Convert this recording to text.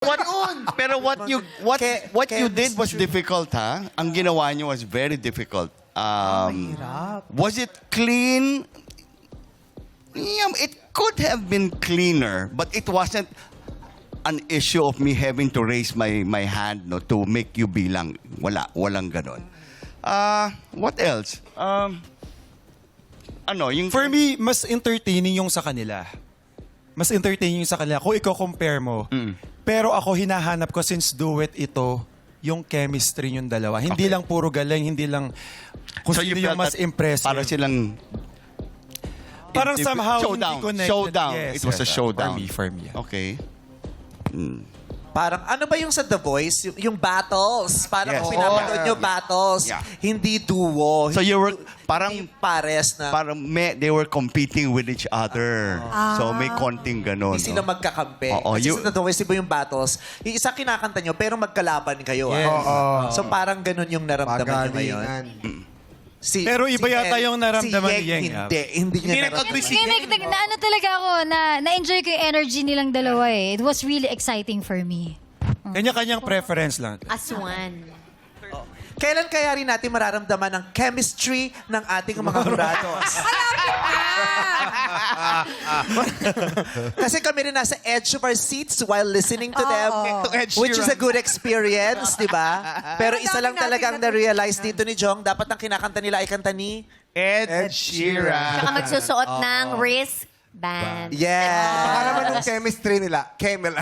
Pero what you did was difficult, ha? Ang ginawa niyo was very difficult. Was it clean? Yeah, it could have been cleaner, but it wasn't an issue of me having to raise my hand no to make you bilang. Walang ganon. What else? Yung For me, mas entertaining yung sa kanila. Mas entertaining yung sa kanila. Kung i-compare mo. Pero ako, hinahanap ko since duet ito, yung chemistry yung dalawa. Hindi lang puro galing, hindi lang kung So sino you yung felt mas that impressive. Para silang Parang somehow showdown. hindi connected. Showdown. It was a showdown. For me. Okay. Parang, ano ba yung sa The Voice? Yung battles. Parang Yes. kung pinapanood nyo, battles. Yeah. Hindi duo. So you were parang Hindi pares na. they were competing with each other. So may konting ganon. Hindi sila no? magkakampi. Oo, Kasi you- sa The Voice, iba yung battles. Yung isa kinakanta nyo, pero magkalaban kayo. Yes. So parang ganun yung naramdaman nyo ngayon. Pero iba yata Yen- yung naramdaman si ni Yeng, Hindi niya naramdaman. Ano talaga ako, na-enjoy ko yung energy nilang dalawa eh. It was really exciting for me. Kanya-kanyang preference lang. Aswan. Kailan kaya rin natin mararamdaman ang chemistry ng ating mga jurados? Kasi kami rin nasa edge of our seats while listening to them, which is a good experience, di ba? Pero isa lang talaga ang na-realize dito ni Jong, dapat ang kinakanta nila ay kanta ni Ed Sheeran. Saka magsusuot ng wristband. Yeah. Baka naman yung chemistry nila, Kemel.